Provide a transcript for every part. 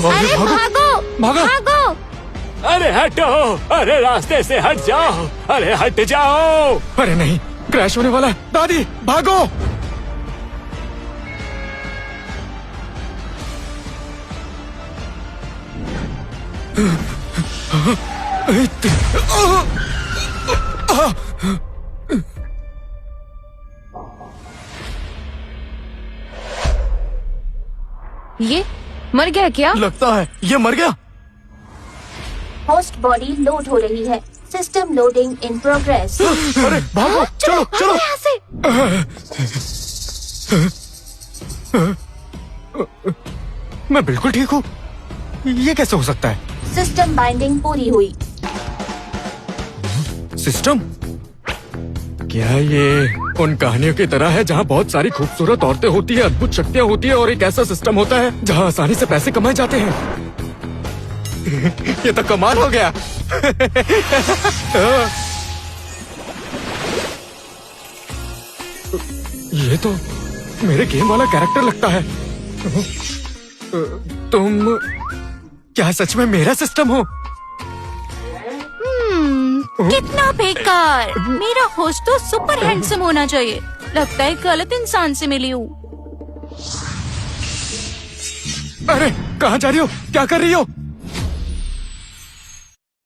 अरे भागो भागो। भागो। अरे हटो, अरे रास्ते से हट जाओ, अरे हट जाओ। अरे नहीं, क्रैश होने वाला है। दादी भागो। ये मर गया क्या? लगता है ये मर गया। होस्ट बॉडी लोड हो रही है। System loading in progress. अरे भागो, चलो चलो। यहाँ से। मैं बिल्कुल ठीक हूँ। ये कैसे हो सकता है? सिस्टम बाइंडिंग पूरी हुई। सिस्टम? क्या ये उन कहानियों की तरह है जहाँ बहुत सारी खूबसूरत औरतें होती है, अद्भुत शक्तियाँ होती है और एक ऐसा सिस्टम होता है जहाँ आसानी से पैसे कमाए जाते हैं? ये तो कमाल हो गया। ये तो मेरे गेम वाला कैरेक्टर लगता है। तुम क्या सच में मेरा सिस्टम हो? कितना बेकार। मेरा होस्ट तो सुपर हैंडसम होना चाहिए। लगता है गलत इंसान से मिली हूँ। अरे कहाँ जा रही हो? क्या कर रही हो?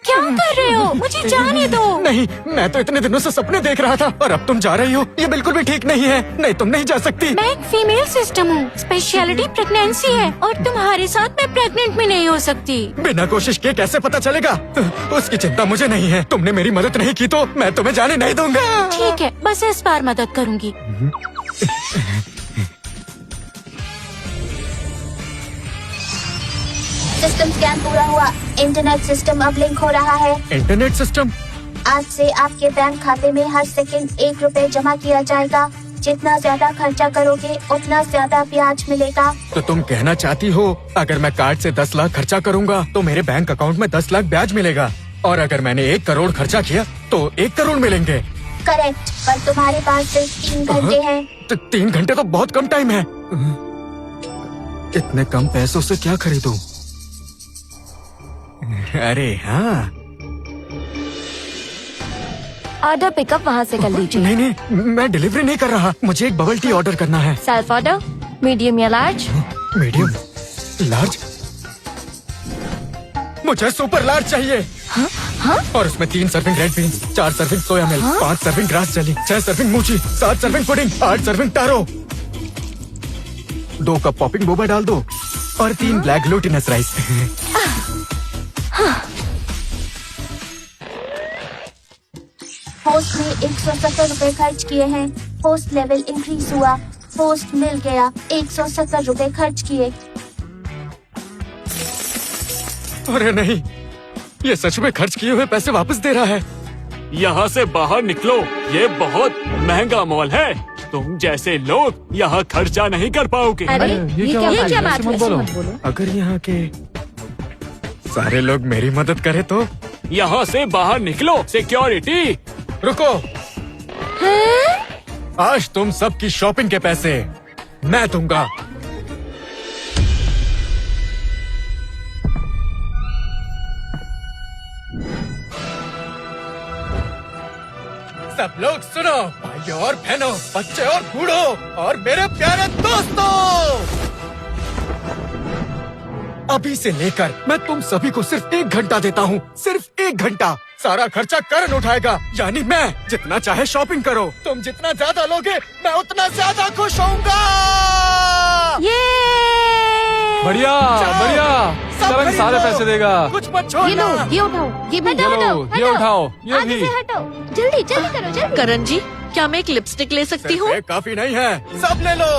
क्या कर रहे हो? मुझे जाने दो। नहीं, मैं तो इतने दिनों से सपने देख रहा था और अब तुम जा रही हो। ये बिल्कुल भी ठीक नहीं है। नहीं, तुम नहीं जा सकती। मैं एक फीमेल सिस्टम हूँ। स्पेशलिटी प्रेगनेंसी है और तुम्हारे साथ मैं प्रेग्नेंट भी नहीं हो सकती। बिना कोशिश किए कैसे पता चलेगा? उसकी चिंता मुझे नहीं है। तुमने मेरी मदद नहीं की तो मैं तुम्हें जाने नहीं दूंगा। ठीक है, बस इस बार मदद करूँगी। सिस्टम स्कैन पूरा हुआ। इंटरनेट सिस्टम अब लिंक हो रहा है। Internet system? आज से आपके बैंक खाते में हर सेकंड 1 रुपए जमा किया जाएगा। जितना ज्यादा खर्चा करोगे उतना ज्यादा ब्याज मिलेगा। तो तुम कहना चाहती हो अगर मैं कार्ड से 10 लाख खर्चा करूंगा तो मेरे बैंक अकाउंट में 10 लाख ब्याज मिलेगा, और अगर मैंने 1 करोड़ खर्चा किया तो 1 करोड़ मिलेंगे? करेक्ट, पर तुम्हारे पास सिर्फ 3 घंटे हैं। तो 3 घंटे तो बहुत कम टाइम है। इतने कम पैसों से क्या खरीदूं? अरे हाँ, ऑर्डर पिकअप वहाँ से कर लीजिए। नहीं नहीं, मैं डिलीवरी नहीं कर रहा। मुझे एक बबल टी ऑर्डर करना है। सेल्फ ऑर्डर, मीडियम या लार्ज? Medium, large? मुझे सुपर लार्ज चाहिए। हाँ? और उसमें 3 serving red beans, 4 serving soya milk, 5 serving grass jelly, 6 serving mochi, 7 serving pudding, 8 serving taro, 2 cup popping boba डाल दो और 3 ब्लैक ग्लूटिनस राइस। होस्ट ने 170 रुपए खर्च किए हैं। होस्ट लेवल इंक्रीज हुआ। होस्ट मिल गया। 170 रुपए खर्च किए। अरे नहीं, ये सच में खर्च किए हुए पैसे वापस दे रहा है। यहाँ से बाहर निकलो, ये बहुत महंगा मॉल है। तुम जैसे लोग यहाँ खर्चा नहीं कर पाओगे। अरे ये क्या बात है? बोलो। अगर यहाँ के सारे लोग मेरी मदद करें तो? यहाँ से बाहर निकलो। सिक्योरिटी, रुको। आज तुम सबकी शॉपिंग के पैसे मैं दूंगा। सब लोग सुनो, भाइयों और बहनों, बच्चे और बूढ़ों और मेरे प्यारे दोस्तों, अभी से लेकर मैं तुम सभी को सिर्फ 1 घंटा देता हूँ। सिर्फ 1 घंटा। सारा खर्चा करण उठाएगा, यानी मैं। जितना चाहे शॉपिंग करो। तुम जितना ज्यादा लोगे मैं उतना ज्यादा खुश होऊंगा। ये बढ़िया बढ़िया, करण सारे पैसे देगा। कुछ मत छोड़ना। ये लो, ये उठाओ, ये भी ये लो, ये उठाओ, ये आगे भी। से हटो। जल्दी जल्दी करो, जल्दी। करण जी, क्या मैं एक लिपस्टिक ले सकती सिर्फ हूँ? एक काफी नहीं है, सब ले लो।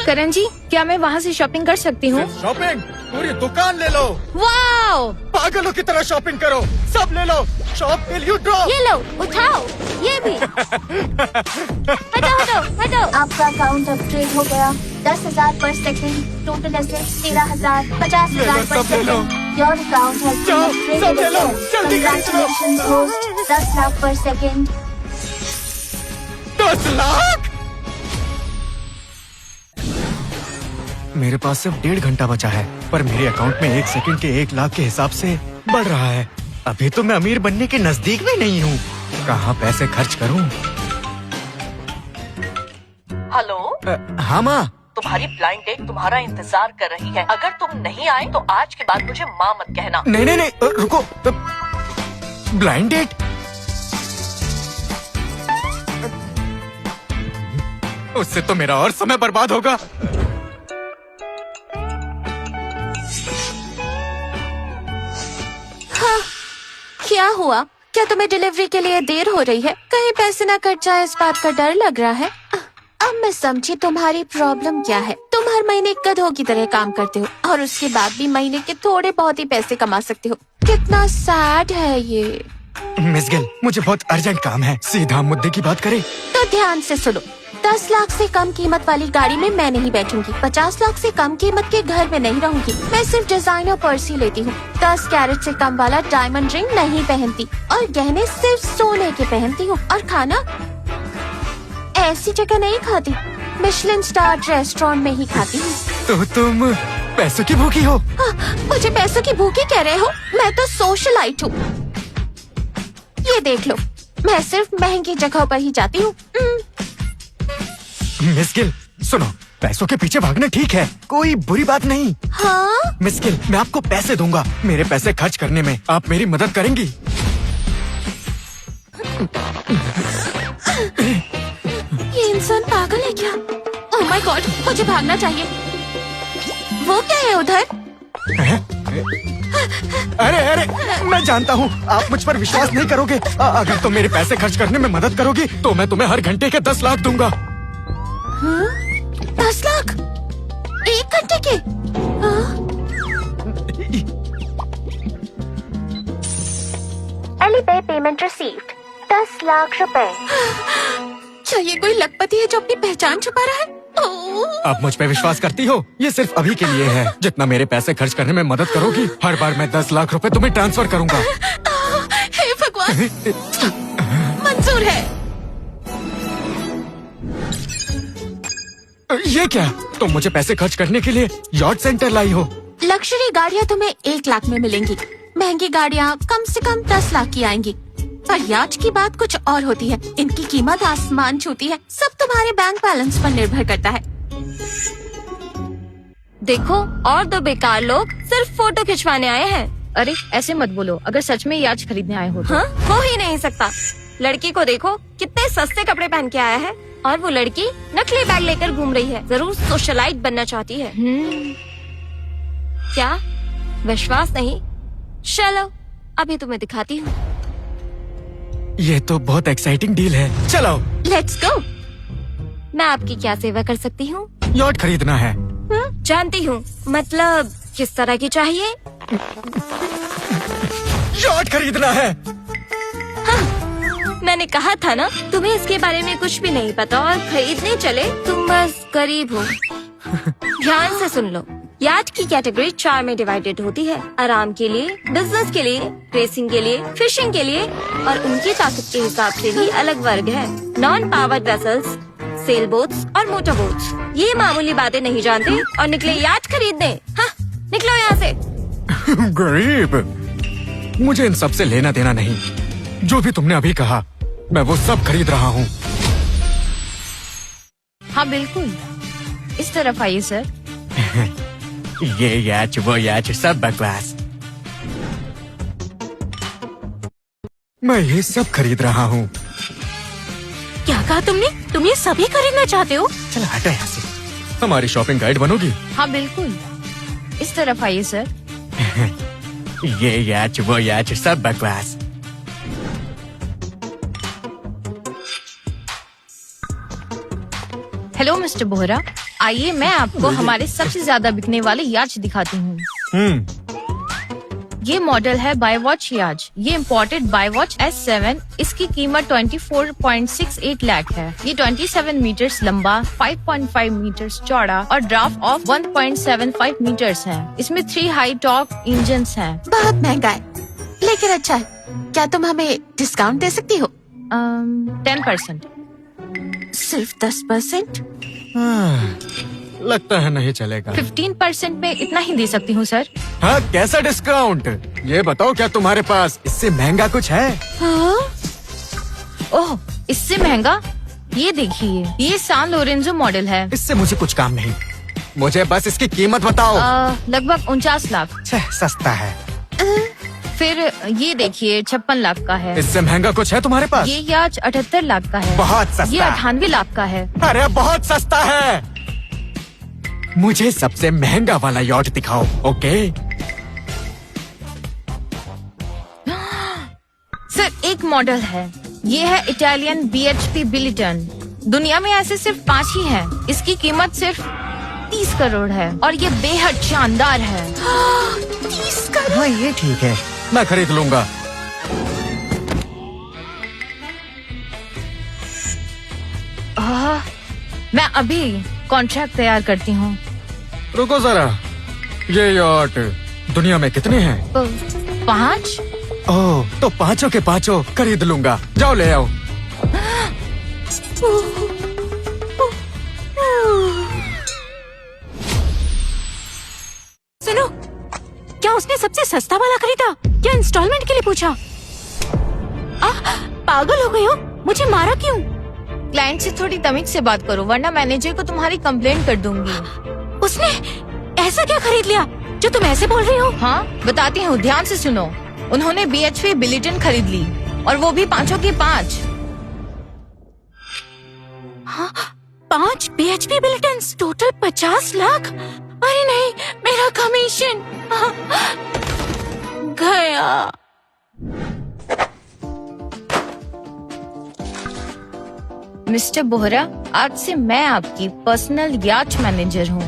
करण जी, क्या मैं वहाँ से शॉपिंग कर सकती हूँ? सिर्फ शॉपिंग, पूरी दुकान ले लो। वाओ! पागलों की तरह शॉपिंग करो। सब ले लो। Shop till you drop. ये लो, उठाओ, ये भी। हटो हटो हटो। आपका अकाउंट अपग्रेड हो गया। 10,000 पर सेकंड। टोटल एसेट्स 13,000, 50,000 पर सब ले लो। Second. Your account has been जाओ, अपग्रेडेड। सब ले लो, जल्दी खरीद लो। Congratulations, host। 10 लाख पर सेकंड। 10 लाख? मेरे पास सिर्फ 1.5 घंटा बचा है, पर मेरे अकाउंट में 1 सेकंड के 1 लाख के हिसाब से बढ़ रहा है। अभी तो मैं अमीर बनने के नजदीक भी नहीं हूँ। कहाँ पैसे खर्च करूँ? हेलो, हाँ माँ। तुम्हारी ब्लाइंड डेट तुम्हारा इंतजार कर रही है। अगर तुम नहीं आए तो आज के बाद मुझे माँ मत कहना। नहीं नहीं नहीं, रुको। Blind date? उससे तो मेरा और समय बर्बाद होगा। क्या हुआ? क्या तुम्हें डिलीवरी के लिए देर हो रही है? कहीं पैसे ना कट जाए, इस बात का डर लग रहा है। अब मैं समझी तुम्हारी प्रॉब्लम क्या है। तुम हर महीने गधों की तरह काम करते हो और उसके बाद भी महीने के थोड़े बहुत ही पैसे कमा सकते हो। कितना सैड है ये। मिस गिल, मुझे बहुत अर्जेंट काम है। सीधा मुद्दे की बात करें तो ध्यान से सुनो। 10 लाख से कम कीमत वाली गाड़ी में मैं नहीं बैठूंगी। 50 लाख से कम कीमत के घर में नहीं रहूंगी। मैं सिर्फ डिजाइनर पर्स ही लेती हूँ। 10 कैरेट से कम वाला डायमंड रिंग नहीं पहनती और गहने सिर्फ सोने के पहनती हूँ। और खाना ऐसी जगह नहीं खाती, मिशेलिन स्टार रेस्टोरेंट में ही खाती हूँ। तो तुम पैसों की भूखी हो? मुझे पैसों की भूखी कह रहे हो? मैं तो सोशलाइट हूँ। ये देख लो, मैं सिर्फ महंगी जगहों पर ही जाती हूँ। मिस गिल, सुनो, पैसों के पीछे भागना ठीक है, कोई बुरी बात नहीं। हाँ? मिस गिल, मैं आपको पैसे दूंगा। मेरे पैसे खर्च करने में आप मेरी मदद करेंगी? ये इंसान पागल है क्या? ओह माय गॉड, मुझे भागना चाहिए। वो क्या है उधर? अरे अरे, मैं जानता हूँ आप मुझ पर विश्वास नहीं करोगे। अगर तुम मेरे पैसे खर्च करने में मदद करोगी तो मैं तुम्हें हर घंटे के 10 लाख दूंगा। 10 लाख? 1 घंटे के? एलिपे पेमेंट रिसीव्ड 10 लाख रुपए। क्या ये कोई लखपति है जो अपनी पहचान छुपा रहा है? ओह! आप मुझ पे विश्वास करती हो? ये सिर्फ अभी के लिए है। जितना मेरे पैसे खर्च करने में मदद करोगी, हर बार मैं 10 लाख रुपए तुम्हें ट्रांसफर करूंगा। हे भगवान! मंजूर है। ये क्या? तुम मुझे पैसे खर्च करने के लिए यॉट सेंटर लाई हो? लग्जरी गाड़ियाँ तुम्हें 1 लाख में मिलेंगी। महंगी गाड़ियाँ कम से कम 10 लाख की आएंगी। पर याच की बात कुछ और होती है। इनकी कीमत आसमान छूती है। सब तुम्हारे बैंक बैलेंस पर निर्भर करता है। देखो, और 2 बेकार लोग सिर्फ फोटो खिंचवाने आए हैं। अरे ऐसे मत बोलो, अगर सच में याच खरीदने आए हो तो। हाँ, हो ही नहीं सकता। लड़की को देखो, कितने सस्ते कपड़े पहन के आया है और वो लड़की नकली बैग लेकर घूम रही है। जरूर सोशलाइट बनना चाहती है। क्या विश्वास नहीं? चलो अभी तुम्हें दिखाती हूँ। ये तो बहुत एक्साइटिंग डील है। चलो लेट्स गो। मैं आपकी क्या सेवा कर सकती हूँ? यॉट खरीदना है। जानती हूँ, मतलब किस तरह की चाहिए? यॉट खरीदना है। मैंने कहा था ना, तुम्हें इसके बारे में कुछ भी नहीं पता और खरीदने चले तुम बस गरीब हो। ध्यान से सुन लो, याट की कैटेगरी 4 में डिवाइडेड होती है। आराम के लिए, बिजनेस के लिए, रेसिंग के लिए, फिशिंग के लिए और उनकी ताकत के हिसाब से भी अलग वर्ग है। Non powered vessels, sail boats और मोटर बोट्स। ये मामूली बातें नहीं जानते और निकले याट खरीदने। हाँ, निकलो यहाँ से। गरीब, मुझे इन सब से लेना देना नहीं। जो भी तुमने अभी कहा, मैं वो सब खरीद रहा हूँ। हाँ बिल्कुल, इस तरफ आइए सर। ये याच वो याच सब बकवास। मैं ये सब खरीद रहा हूँ। क्या कहा तुमने? तुम ये सभी खरीदना चाहते हो? चल हटो यहाँ से। हमारी शॉपिंग गाइड बनोगी? हाँ बिल्कुल, इस तरफ आइए सर। ये याच वो याच सब बकवास। हेलो मिस्टर बोहरा, आइए मैं आपको हमारे सबसे ज्यादा बिकने वाले याच दिखाती हूँ। ये मॉडल है बाय वॉच याच। ये इम्पोर्टेड बाय वॉच S7। इसकी कीमत 24.68 लाख है। ये 27 मीटर्स लंबा, 5.5 मीटर्स चौड़ा और ड्राफ्ट ऑफ 1.75 मीटर्स है। इसमें 3 हाई टॉर्क इंजन्स हैं। बहुत महंगा है, लेकिन अच्छा है। क्या तुम हमें डिस्काउंट दे सकती हो? 10%। सिर्फ 10%? लगता है नहीं चलेगा। 15% में इतना ही दे सकती हूँ सर। हाँ, कैसा डिस्काउंट? ये बताओ क्या तुम्हारे पास इससे महंगा कुछ है? ओह, इससे महंगा? ये देखिए, ये सान लोरेंजो मॉडल है। इससे मुझे कुछ काम नहीं, मुझे बस इसकी कीमत बताओ। लगभग 49 लाख। सस्ता है। फिर ये देखिए 56 लाख का है। इससे महंगा कुछ है तुम्हारे पास? ये याच 78 लाख का है। बहुत सस्ता। ये 98 लाख का है। अरे बहुत सस्ता है। मुझे सबसे महंगा वाला यॉट दिखाओ। ओके सर, एक मॉडल है, ये है इटालियन BHP बिलिटन। दुनिया में ऐसे सिर्फ 5 ही हैं। इसकी कीमत सिर्फ 30 करोड़ है और ये बेहद शानदार है। 30 करोड़? हाँ, ये ठीक है, मैं खरीद लूंगा। मैं अभी कॉन्ट्रैक्ट तैयार करती हूँ। रुको जरा, ये यॉट दुनिया में कितने हैं? 5? ओह, तो पांचों के पांचों खरीद लूंगा। जाओ ले आओ। सुनो, क्या उसने सबसे सस्ता वाला खरीदा? क्या इंस्टॉलमेंट के लिए पूछा? पागल हो गए हो? मुझे मारा क्यों? क्लाइंट से थोड़ी तमीज से बात करो, वरना मैनेजर को तुम्हारी कंप्लेंट कर दूंगी। उसने ऐसा क्या खरीद लिया जो तुम ऐसे बोल रही हो? हाँ, बताती हूँ, ध्यान से सुनो। उन्होंने BHP बिलिटन खरीद ली और वो भी 5 की 5। हाँ, 5 BHP बिलिटन्स, टोटल 50 लाख। अरे नहीं, मेरा कमीशन गया। मिस्टर बोहरा, आज से मैं आपकी पर्सनल याच मैनेजर हूँ।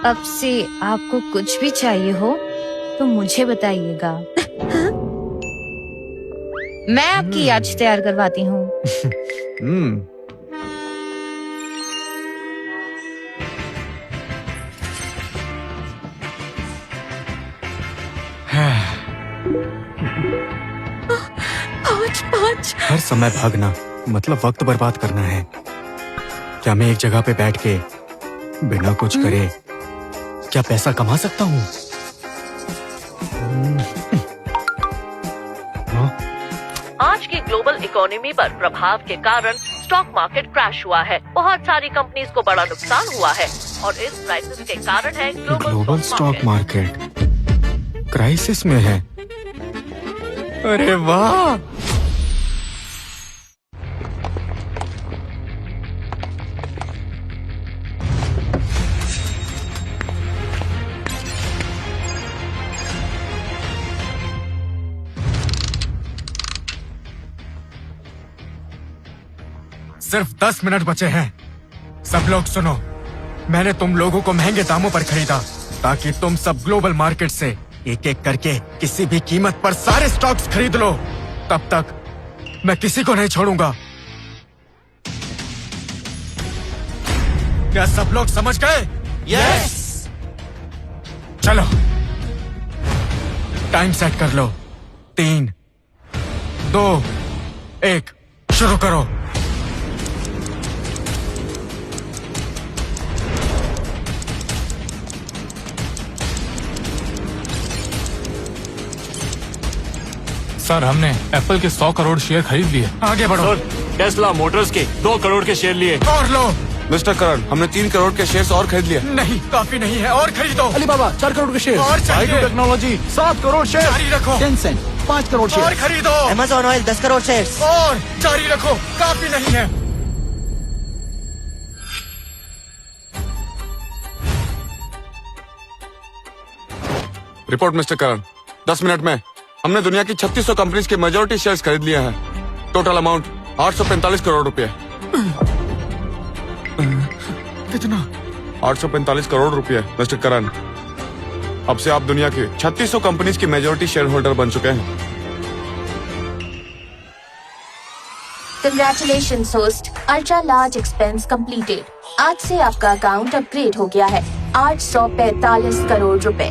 अब से आपको कुछ भी चाहिए हो तो मुझे बताइएगा। मैं आपकी याच तैयार करवाती हूँ। पाँच। हर समय भागना मतलब वक्त बर्बाद करना है। क्या मैं एक जगह पे बैठ के बिना कुछ करे क्या पैसा कमा सकता हूँ? आज की ग्लोबल इकोनॉमी पर प्रभाव के कारण स्टॉक मार्केट क्रैश हुआ है। बहुत सारी कंपनीज को बड़ा नुकसान हुआ है और इस क्राइसिस के कारण है ग्लोबल स्टॉक मार्केट क्राइसिस में है। अरे वाह! सिर्फ 10 मिनट बचे हैं। सब लोग सुनो, मैंने तुम लोगों को महंगे दामों पर खरीदा ताकि तुम सब ग्लोबल मार्केट से एक एक करके किसी भी कीमत पर सारे स्टॉक्स खरीद लो। तब तक मैं किसी को नहीं छोड़ूंगा। क्या सब लोग समझ गए? यस। चलो, टाइम सेट कर लो। 3, 2, 1, शुरू करो। सर, हमने एप्पल के 100 करोड़ शेयर खरीद लिए। आगे बढ़ो। सर, टेस्ला मोटर्स के 2 करोड़ के शेयर लिए। और लो। मिस्टर करण, हमने 3 करोड़ के शेयर्स और खरीद लिए। नहीं, काफी नहीं है, और खरीदो। अलीबाबा 4 करोड़ के शेयर। और चाहिए। Technology 7 crore share. जारी रखो। Tencent 5 crore share. और खरीदो। Amazon oil 10 crore shares. और जारी रखो, काफी नहीं है। रिपोर्ट मिस्टर करण, 10 मिनट में हमने दुनिया की 3600 कंपनीज के मेजॉरिटी शेयर्स खरीद लिए हैं। टोटल अमाउंट 845 करोड़ रुपए। कितना? 845 करोड़ रुपए मिस्टर करण। अब से आप दुनिया की 3600 कंपनीज की मेजॉरिटी शेयर होल्डर बन चुके हैं। Congratulations host, ultra large expense completed. आज से आपका अकाउंट अपग्रेड हो गया है। 845 करोड़ रुपए।